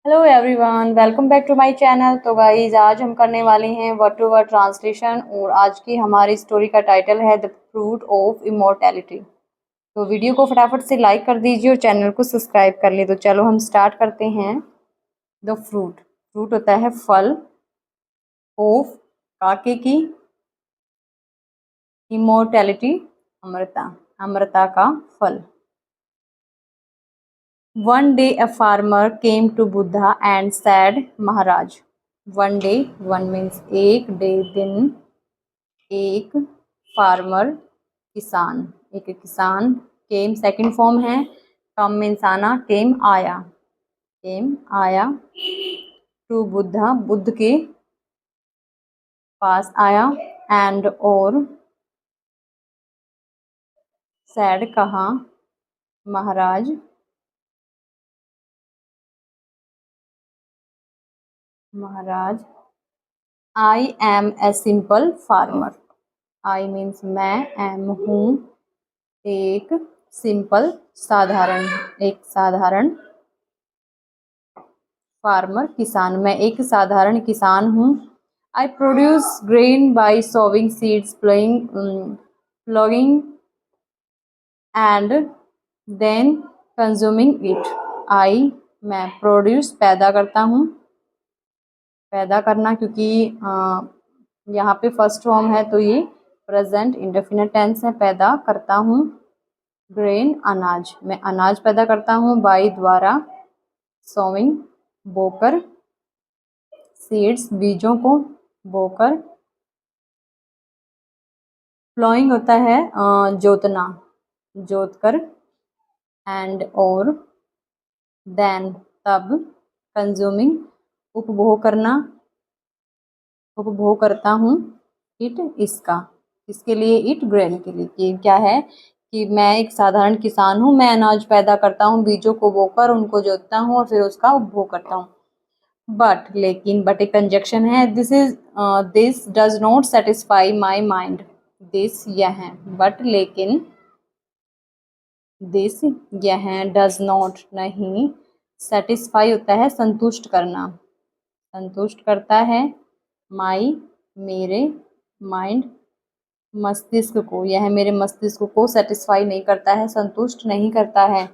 Hello everyone, welcome back to my channel. तो guys आज हम करने वाले हैं वर्ड टू वर्ड ट्रांसलेशन और आज की हमारी स्टोरी का टाइटल है द फ्रूट ऑफ इमोर्टैलिटी। तो वीडियो को फटाफट से लाइक कर दीजिए और चैनल को सब्सक्राइब कर लीजिए। तो चलो हम स्टार्ट करते हैं। द फ्रूट, फ्रूट होता है फल। ऑफ, काके की। इमोर्टैलिटी, अमरता, अमरता का फल। One day a farmer came to Buddha and said, Maharaj, one day, one means एक day, दिन, एक, फार्मर किसान, एक किसान। केम सेकंड फॉर्म है, कम मीन्स आना, केम आया, केम आया। टू बुद्धा, बुद्ध के पास आया। एंड और, सैड कहा, maharaj, maharaj, I am a simple farmer. I means मैं, एम हूँ, एक, सिंपल साधारण, एक साधारण, फार्मर किसान, मैं एक साधारण किसान हूँ। I produce grain by sowing seeds, ploughing and then consuming it. I, मैं, प्रोड्यूस पैदा करता हूँ, पैदा करना, क्योंकि यहाँ पे फर्स्ट फॉर्म है तो ये प्रेजेंट इंडेफिनिट टेंस है, पैदा करता हूँ। ग्रेन, अनाज, मैं अनाज पैदा करता हूँ। बाई, द्वारा। सोविंग, बोकर। सीड्स, बीजों को बोकर। प्लॉइंग होता है जोतना, जोतकर। एंड और, देन, तब। कंज्यूमिंग, उपभोग करना, उपभोग करता हूँ। इट, इसका, इसके लिए, इट ग्रेन के लिए। कि क्या है कि मैं एक साधारण किसान हूँ, मैं अनाज पैदा करता हूँ, बीजों को बोकर उनको जोतता हूँ और फिर उसका उपभोग करता हूँ। बट, लेकिन, बट एक कंजक्शन है। This does not satisfy my mind. This, यह, बट लेकिन, दिस, यह, डज नॉट, नहीं, सेटिस्फाई होता है संतुष्ट करना, संतुष्ट करता है। माई, मेरे, माइंड, मस्तिष्क को, यह मेरे मस्तिष्क को सेटिस्फाई नहीं करता है, संतुष्ट नहीं करता है।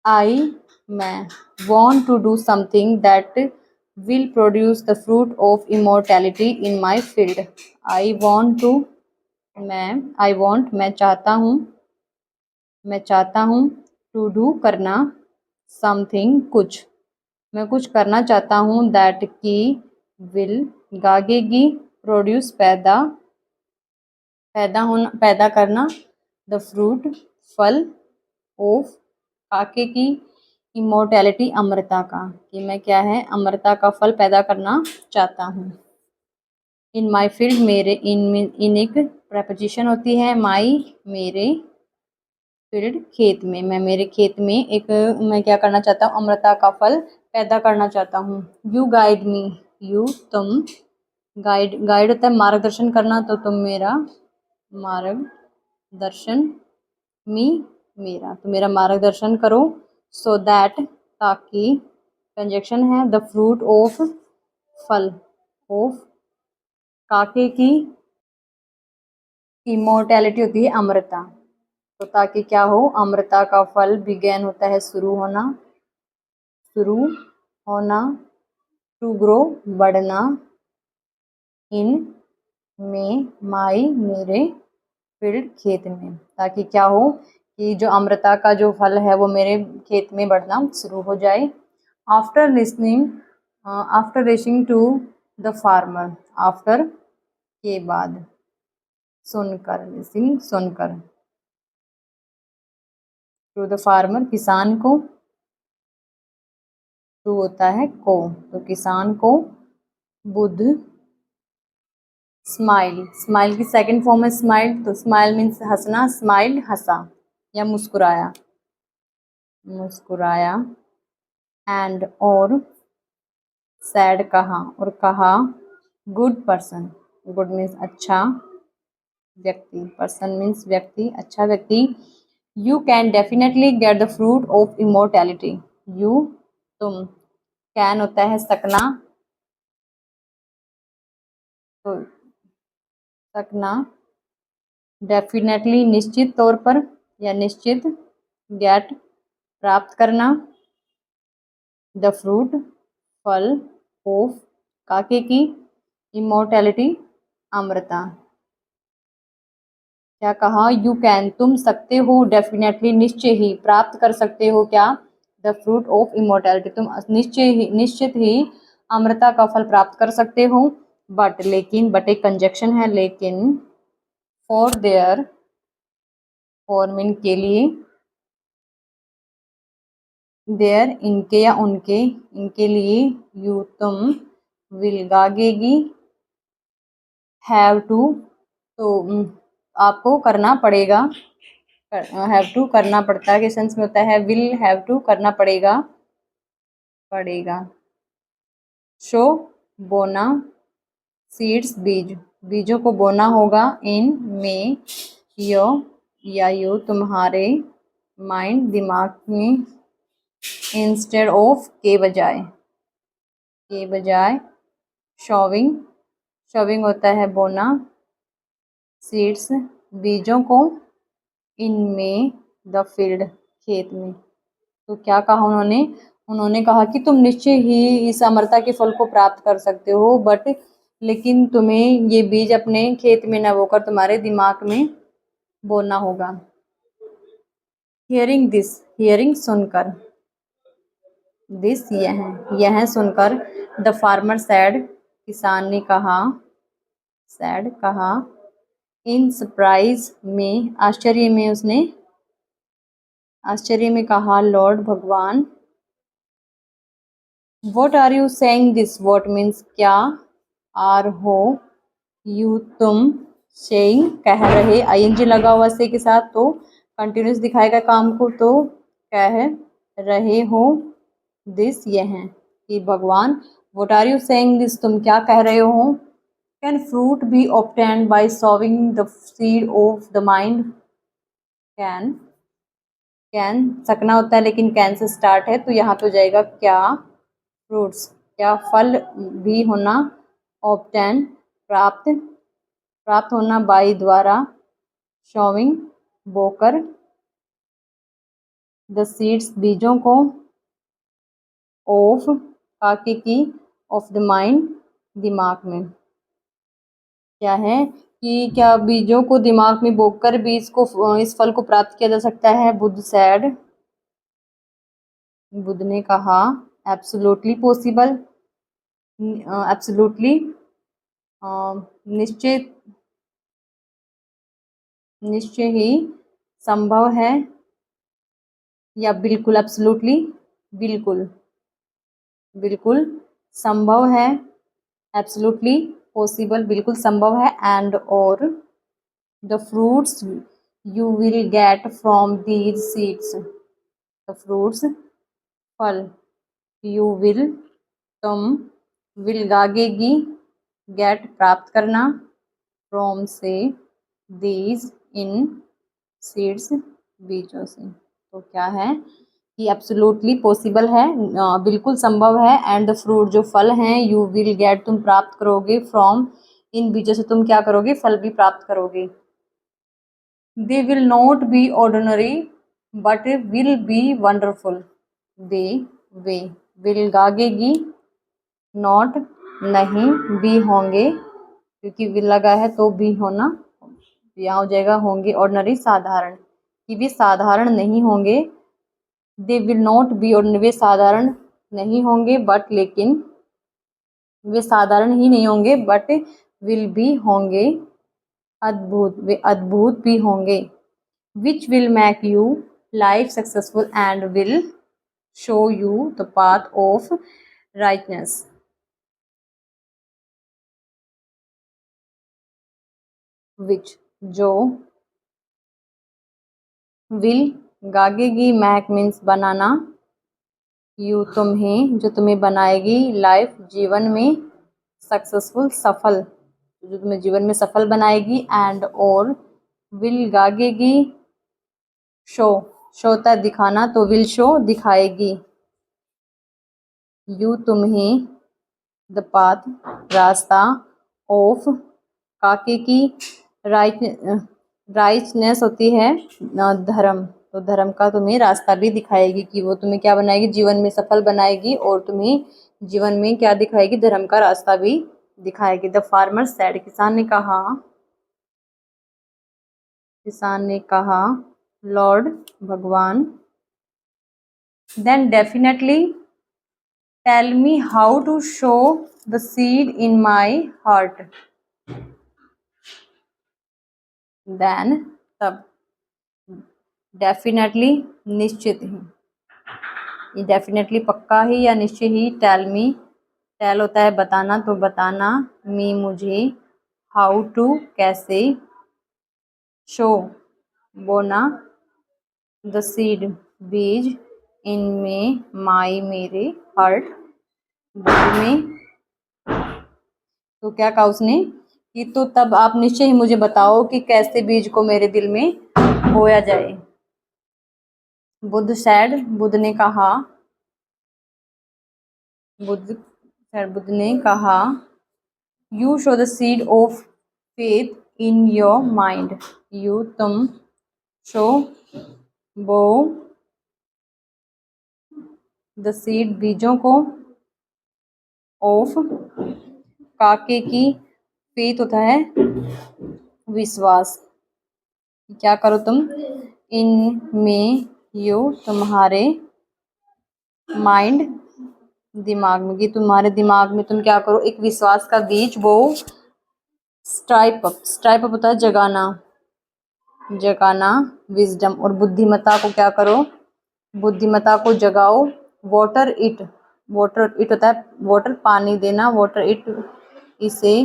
आई, मैं, want to do something that will produce the fruit of immortality in my field. I want to, मैं, I want, मैं चाहता हूँ, मैं चाहता हूँ। to do, करना। something, कुछ, मैं कुछ करना चाहता हूँ। that, की, will, गागेगी। produce, पैदा, पैदा होना, पैदा करना। the fruit, फल। of, काके की। इमोर्टैलिटी, अमरता का, कि मैं क्या है, अमरता का फल पैदा करना चाहता हूँ। इन माई फील्ड, मेरे, इन एक प्रपोजिशन होती है। माई, मेरे, फील्ड, खेत में, मैं मेरे खेत में एक, मैं क्या करना चाहता हूँ, अमरता का फल पैदा करना चाहता हूँ। यू गाइड मी, यू, तुम, गाइड, गाइड होता है मार्गदर्शन करना, तो तुम मेरा मार्गदर्शन, मी, मेरा, तो मेरा मार्गदर्शन करो। सो दैट, ताकि, कंजक्शन है। द फ्रूट ऑफ, फल, ऑफ, काके की। इमोर्टैलिटी होती है अमरता, तो ताकि क्या हो, अमरता का फल। बिगेन होता है शुरू होना, शुरू होना। टू ग्रो, बढ़ना। इन, में, माई, मेरे, फील्ड, खेत में, ताकि क्या हो कि जो अमृता का जो फल है वो मेरे खेत में बढ़ना शुरू हो जाए। After listening, after listening to the farmer, after, के बाद, सुनकर, लिसनिंग, सुनकर। टू द फार्मर, किसान को। टू होता है को, तो किसान को। बुद्ध, स्माइल, स्माइल की सेकंड फॉर्म है स्माइल, तो स्माइल मीन्स हंसना, स्माइल, हंसा या मुस्कुराया, मुस्कुराया। एंड और, सैड, कहा, और कहा। गुड पर्सन, गुड मीन्स अच्छा व्यक्ति, पर्सन मीन्स व्यक्ति, अच्छा व्यक्ति। You can definitely get the fruit of immortality. You, तुम, कैन होता है सकना, तो सकना। डेफिनेटली निश्चित तौर पर या निश्चित। गेट प्राप्त करना। द फ्रूट फल। ऑफ काके की। इमोर्टैलिटी अमृता। क्या कहा? यू कैन तुम सकते हो, डेफिनेटली निश्चय ही, प्राप्त कर सकते हो क्या? द फ्रूट ऑफ इमोर्टैलिटी तुम निश्चित ही अमृता का फल प्राप्त कर सकते हो। बट लेकिन, बट एक कंजक्शन है, लेकिन फॉर देयर, फॉर मीन के लिए, देयर इनके या उनके, इनके लिए, यू तुम, विल गागेगी, हैव टू, तो आपको करना पड़ेगा, हैव टू करना पड़ता है, के सेंस में होता है विल हैव टू करना पड़ेगा, पड़ेगा। शो बोना, सीड्स बीज, बीजों को बोना होगा, इन में, यो या यू तुम्हारे, माइंड दिमाग में, इंस्टेड ऑफ के बजाय, के बजाय। शोविंग, शोविंग होता है बोना, सीड्स बीजों को, इनमें, द फील्ड खेत में। तो क्या कहा उन्होंने? उन्होंने कहा कि तुम निश्चय ही इस अमरता के फल को प्राप्त कर सकते हो, बट लेकिन तुम्हें ये बीज अपने खेत में न बोकर तुम्हारे दिमाग में बोना होगा। हियरिंग दिस, हियरिंग सुनकर, दिस यह सुनकर, द फार्मर सैड किसान ने कहा, सैड कहा, इन सरप्राइज में आश्चर्य में, उसने आश्चर्य में कहा, लॉर्ड भगवान। What are you saying this? What means क्या, आर हो, यू तुम, सेइंग कह रहे, आईएनजी लगा हुआ से के साथ तो कंटिन्यूस दिखाएगा काम को, तो कह रहे हो, दिस यह है कि भगवान, what are you saying this तुम क्या कह रहे हो, can fruit be obtained by sowing the seed of the mind, can, can सकना होता है लेकिन कैन से स्टार्ट है, तो यहाँ पे हो जाएगा क्या, फ्रूट्स, क्या फल भी होना, ऑब्टेन प्राप्त, प्राप्त होना, बाई द्वारा, शोविंग बोकर, द सीड्स बीजों को, ऑफ काके की, ऑफ द माइंड दिमाग में। क्या है कि क्या बीजों को दिमाग में बोकर भी इसको, इस फल को प्राप्त किया जा सकता है? बुद्ध सैड, बुद्ध ने कहा, एब्सोल्युटली पॉसिबल, एब्सोल्युटली निश्चय, निश्चय ही संभव है, या बिल्कुल, एब्सोल्युटली बिल्कुल, बिल्कुल संभव है, एब्सोल्युटली पॉसिबल बिल्कुल संभव है, एंड और the fruits you will get from these seeds, the fruits फल, यू विल तुम, विल गागेगी, गेट प्राप्त करना, फ्रॉम से, दीज इन सीड्स बीजों से। तो क्या है कि एब्सोल्युटली पॉसिबल है, बिल्कुल संभव है, एंड द फ्रूट जो फल हैं, यू विल गेट तुम प्राप्त करोगे, फ्रॉम इन बीजों से तुम क्या करोगे? फल भी प्राप्त करोगे। They will not be ordinary but will be wonderful, they, वे, विल गागेगी, नॉट नहीं, बी होंगे, क्योंकि विल लगा है तो बी होना, यहाँ हो जाएगा होंगे, ऑर्डिनरी साधारण, कि वे साधारण नहीं होंगे, दे विल नॉट बी ऑर्डिनरी वे साधारण नहीं होंगे, बट लेकिन वे साधारण ही नहीं होंगे, बट विल भी होंगे अद्भुत, वे अद्भुत भी होंगे, which will make you life successful and will show you the path of righteousness, which जो, विल गागेगी, मैक मीन्स बनाना, यू तुम्हें, जो तुम्हें बनाएगी, लाइफ जीवन में, सक्सेसफुल सफल, जो तुम्हें जीवन में सफल बनाएगी, एंड और विल गागेगी, शो, शोता दिखाना, तो विल शो दिखाएगी, यू तुम्हें, द पाथ रास्ता, ऑफ काके की, राइटनेस होती है धर्म, तो धर्म का तुम्हें रास्ता भी दिखाएगी कि वो तुम्हें क्या बनाएगी, जीवन में सफल बनाएगी और तुम्हें जीवन में क्या दिखाएगी, धर्म का रास्ता भी दिखाएगी। द फार्मर सेड, किसान ने कहा लॉर्ड भगवान, then definitely tell me how to sow the seed in my heart, then तब, डेफिनेटली निश्चित ही, ये डेफिनेटली पक्का ही या निश्चय ही, टेल मी, टेल होता है बताना, तो बताना, मी मुझे, हाउ टू कैसे, शो बोना, द सीड बीज, इनमें, माई मेरे, हार्ट दिल में, तो क्या कहा उसने कि तो तब आप निश्चय ही मुझे बताओ कि कैसे बीज को मेरे दिल में बोया जाए। बुद्ध सैड, बुद्ध ने कहा, बुद्ध ने कहा you show the seed of faith in your mind, you तुम, शो बो, द सीड बीजों को, ऑफ काके की, फेथ होता है विश्वास, क्या करो तुम, इन में, यू तुम्हारे, माइंड दिमाग में, कि तुम्हारे दिमाग में तुम क्या करो, एक विश्वास का बीज बो, स्ट्राइप अप, स्ट्राइप अप होता है जगाना, जगाना, विजडम, और बुद्धिमत्ता को क्या करो, बुद्धिमत्ता को जगाओ, वाटर इट, वाटर इट होता है वाटर पानी देना, वाटर इट इसे,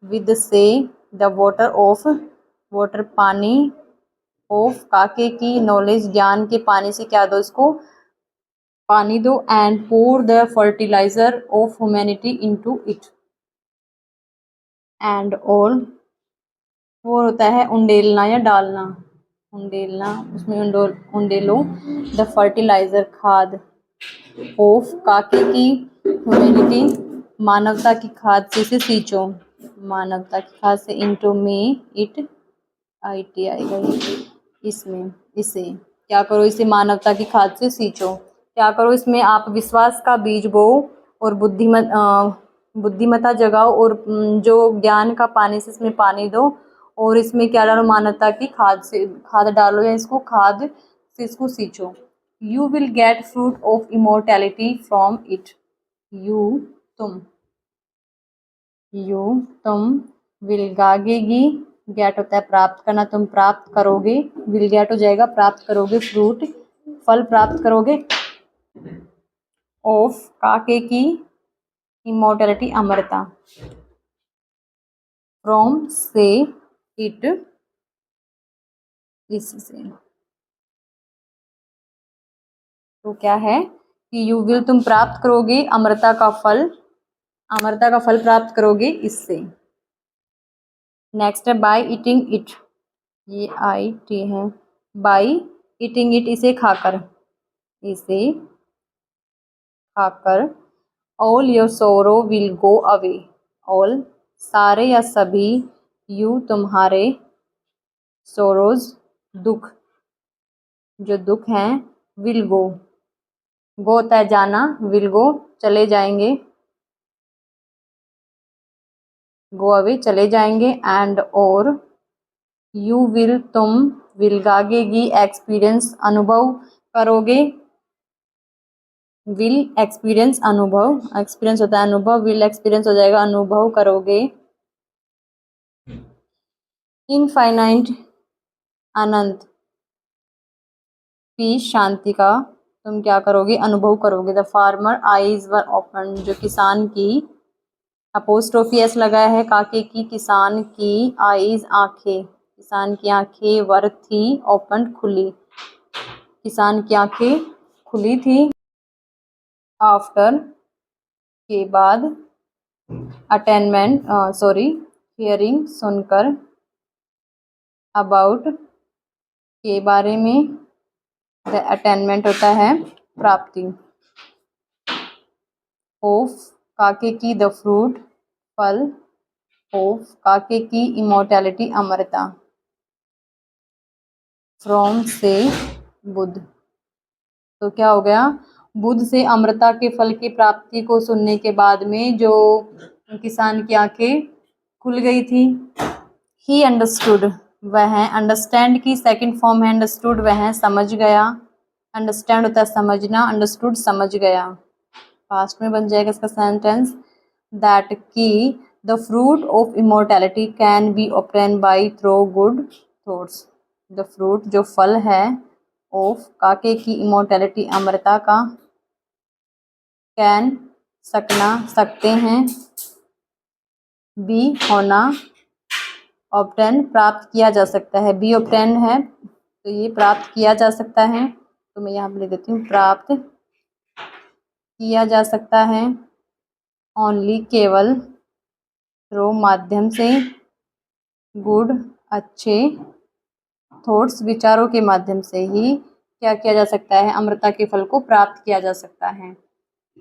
विद से, द वाटर ऑफ, वाटर पानी, ऑफ काके की, नॉलेज ज्ञान के पानी से क्या दो इसको, पानी दो, and pour the fertilizer of humanity into it, and और वो होता है उंडेलना या डालना, उंडेलना, उसमें उंडेलो, द फर्टिलाइजर खाद, ऑफ काके की, ह्यूमैनिटी मानवता की खाद से इसे सींचो, मानवता की खाद से, इनटू में, इट IT आएगा इसमें, इसे क्या करो, इसे मानवता की खाद से सींचो, क्या करो, इसमें आप विश्वास का बीज बो और बुद्धिमत्ता जगाओ, और जो ज्ञान का पानी से इसमें पानी दो, और इसमें क्या डालो, मानवता की खाद से, खाद डालो या इसको खाद से इसको सींचो। You will get fruit of immortality from it, you तुम, यू तुम, विल गागेगी, गेट होता है प्राप्त करना, तुम प्राप्त करोगे, विल गेट हो जाएगा प्राप्त करोगे, फ्रूट फल प्राप्त करोगे, ऑफ काके की, इमोर्टैलिटी अमरता, फ्रॉम से, इट इससे, तो क्या है कि यू विल तुम प्राप्त करोगे अमरता का फल, अमरता का फल प्राप्त करोगे इससे। नेक्स्ट है बाय ईटिंग इट, ये IT है, बाय ईटिंग इट इसे खाकर, इसे खाकर, ऑल योर सोरो विल गो अवे, ऑल सारे या सभी, यू तुम्हारे, सोरोज दुख, जो दुख हैं, विल गो, गो होता है जाना, विल गो चले जाएंगे, गो अवे चले जाएंगे, एंड और, यू विल तुम, विल गागेगी, एक्सपीरियंस अनुभव करोगे, विल एक्सपीरियंस अनुभव, एक्सपीरियंस होता है अनुभव, विल एक्सपीरियंस हो जाएगा अनुभव करोगे, इनफाइनाइट अनंत, पीस शांति का तुम क्या करोगे, अनुभव करोगे। The farmer eyes were open, जो किसान की, अपोस्ट्रोफी एस लगाया है, काके की, किसान की, आईज आंखें, किसान की आंखें, वर थी, ओपन खुली, किसान की आंखें खुली थी, आफ्टर के बाद, अटेनमेंट सॉरी हियरिंग सुनकर, अबाउट के बारे में, द अटेनमेंट होता है प्राप्ति। ऑफ काके की द फ्रूट फल, ऑफ काके की इमोर्टैलिटी अमरता, फ्रॉम से बुध। तो क्या हो गया, बुध से अमृता के फल की प्राप्ति को सुनने के बाद में जो किसान की आंखें खुल गई थी। ही अंडरस्टूड, वह, अंडरस्टैंड की सेकंड फॉर्म है अंडरस्टूड, वह समझ गया। अंडरस्टैंड होता है समझना, अंडरस्टूड समझ गया। पास्ट में बन जाएगा इसका सेंटेंस, दैट की the fruit of immortality can be obtain by through good thoughts. The fruit जो फल है, ऑफ काके की इमोर्टैलिटी अमरता का, कैन सकना सकते हैं, बी होना, ऑब्टेन प्राप्त किया जा सकता है, बी ऑब्टेन है तो ये प्राप्त किया जा सकता है, तो मैं यहाँ पे लिख देती हूँ प्राप्त किया जा सकता है, ओनली केवल, थ्रू माध्यम से, गुड अच्छे, थॉट्स विचारों के माध्यम से ही क्या किया जा सकता है, अमृता के फल को प्राप्त किया जा सकता है।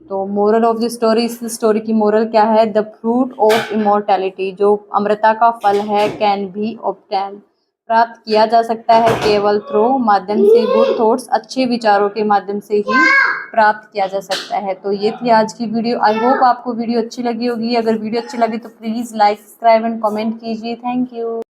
तो मोरल ऑफ द स्टोरी, इस स्टोरी की मोरल क्या है, द फ्रूट ऑफ इमोर्टैलिटी जो अमृता का फल है, कैन बी ऑब्टेन प्राप्त किया जा सकता है, केवल थ्रू माध्यम से, गुड थॉट्स अच्छे विचारों के माध्यम से ही प्राप्त किया जा सकता है। तो ये थी आज की वीडियो। आई होप आपको वीडियो अच्छी लगी होगी। अगर वीडियो अच्छी लगी तो please like, subscribe and comment कीजिए। Thank you.